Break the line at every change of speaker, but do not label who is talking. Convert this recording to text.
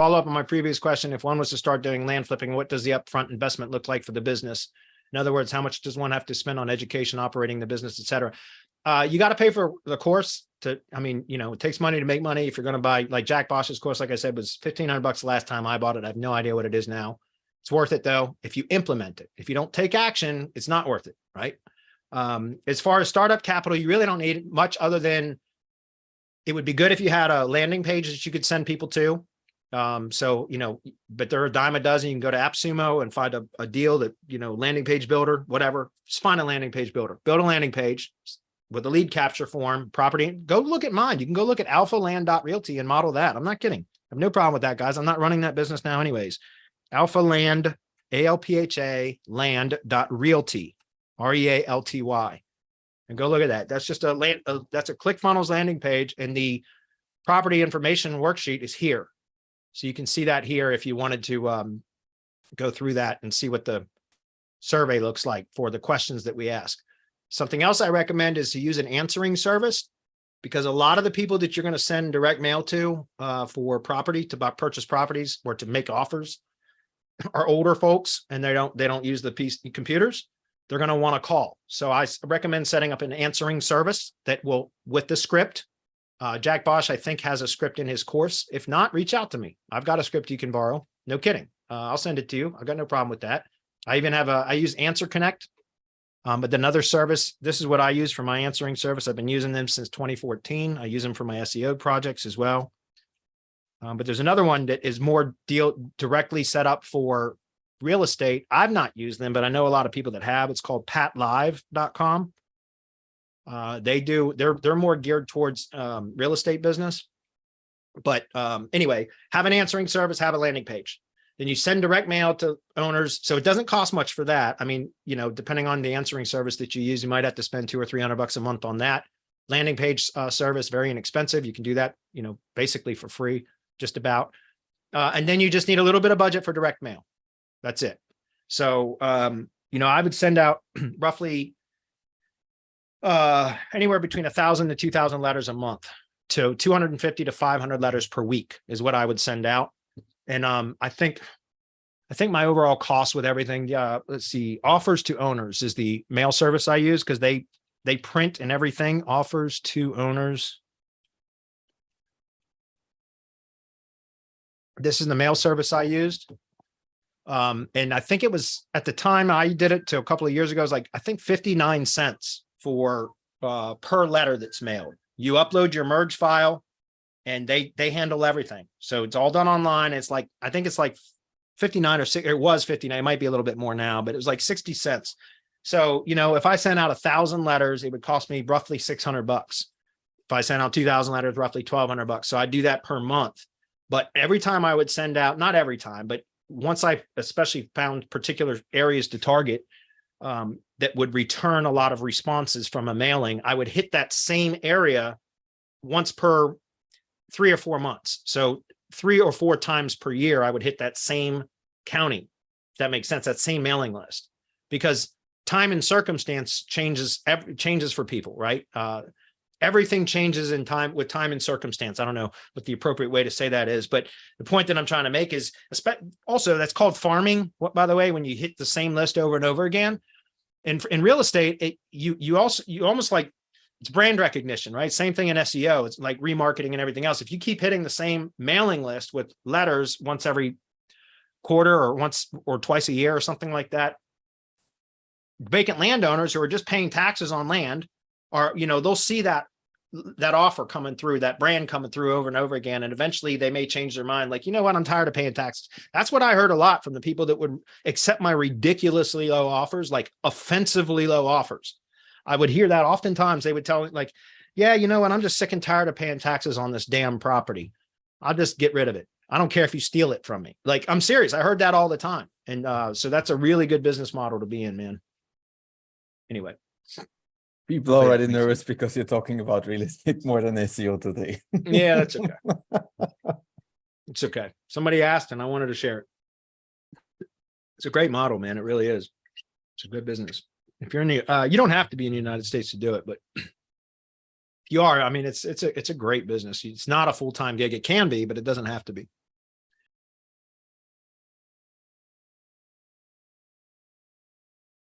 follow up on my previous question, if one was to start doing land flipping, what does the upfront investment look like for the business? In other words, how much does one have to spend on education, operating the business, et cetera? You got to pay for the course it takes money to make money. If you're going to buy, like Jack Bosch's course, like I said, was $1,500 the last time I bought it. I have no idea what it is now. It's worth it though. If you implement it, if you don't take action, it's not worth it. Right. As far as startup capital, you really don't need much other than it would be good if you had a landing page that you could send people to. But there are a dime a dozen. You can go to AppSumo and find a deal that, landing page builder, whatever, just find a landing page builder, build a landing page with a lead capture form, property. Go look at mine. You can go look at alphaland.realty and model that. I'm not kidding. I have no problem with that, guys. I'm not running that business now anyways. Alphaland, ALPHA, land.realty, REALTY. And go look at that. That's just that's a ClickFunnels landing page. And the property information worksheet is here. So you can see that here if you wanted to go through that and see what the survey looks like for the questions that we ask. Something else I recommend is to use an answering service, because a lot of the people that you're going to send direct mail to for property, to purchase properties or to make offers are older folks, and they don't use the PC computers. They're going to want to call. So I recommend setting up an answering service that will, with the script. Jack Bosch, I think, has a script in his course. If not, reach out to me. I've got a script you can borrow. No kidding. I'll send it to you. I've got no problem with that. I even have I use Answer Connect. But another service, this is what I use for my answering service. I've been using them since 2014. I use them for my SEO projects as well. But there's another one that is more directly set up for real estate. I've not used them, but I know a lot of people that have. It's called patlive.com. They're more geared towards real estate business. But anyway, have an answering service, have a landing page. Then you send direct mail to owners. So it doesn't cost much for that. I mean, depending on the answering service that you use, you might have to spend $200 or $300 a month on that. Landing page service, very inexpensive. You can do that, basically for free, just about. And then you just need a little bit of budget for direct mail. That's it. So, I would send out roughly anywhere between 1,000 to 2,000 letters a month, to 250 to 500 letters per week is what I would send out. And I think my overall cost with everything, let's see, offers to owners is the mail service I use, because they print and everything. Offers to owners. This is the mail service I used. And I think it was, at the time I did it to a couple of years ago, it was like, I think 59 cents for per letter that's mailed. You upload your merge file, and they handle everything. So it's all done online. It's like, I think it's like 59 or 6, it was 59. It might be a little bit more now, but it was like 60 cents. So, if I sent out 1,000 letters, it would cost me roughly $600. If I sent out 2,000 letters, roughly $1,200. So I do that per month. But every time I would send out, not every time, but once I especially found particular areas to target that would return a lot of responses from a mailing, I would hit that same area once per 3 or 4 months. So 3 or 4 times per year, I would hit that same county. If that makes sense, that same mailing list, because time and circumstance changes for people, right? Everything changes in time with time and circumstance. I don't know what the appropriate way to say that is, but the point that I'm trying to make is also that's called farming. What, by the way, when you hit the same list over and over again, and in real estate, you almost like, it's brand recognition, right? Same thing in SEO. It's like remarketing and everything else. If you keep hitting the same mailing list with letters once every quarter or once or twice a year or something like that, vacant landowners who are just paying taxes on land are, they'll see that offer coming through, that brand coming through over and over again. And eventually they may change their mind. Like, you know what? I'm tired of paying taxes. That's what I heard a lot from the people that would accept my ridiculously low offers, like offensively low offers. I would hear that oftentimes. They would tell me, like, yeah, you know what? I'm just sick and tired of paying taxes on this damn property. I'll just get rid of it. I don't care if you steal it from me. Like, I'm serious. I heard that all the time. And so that's a really good business model to be in, man. Anyway.
People are already nervous because you're talking about real estate more than SEO today.
Yeah, that's okay. It's okay. Somebody asked and I wanted to share it. It's a great model, man. It really is. It's a good business. If you're in the, you don't have to be in the United States to do it, but if you are, I mean, it's a great business. It's not a full-time gig. It can be, but it doesn't have to be.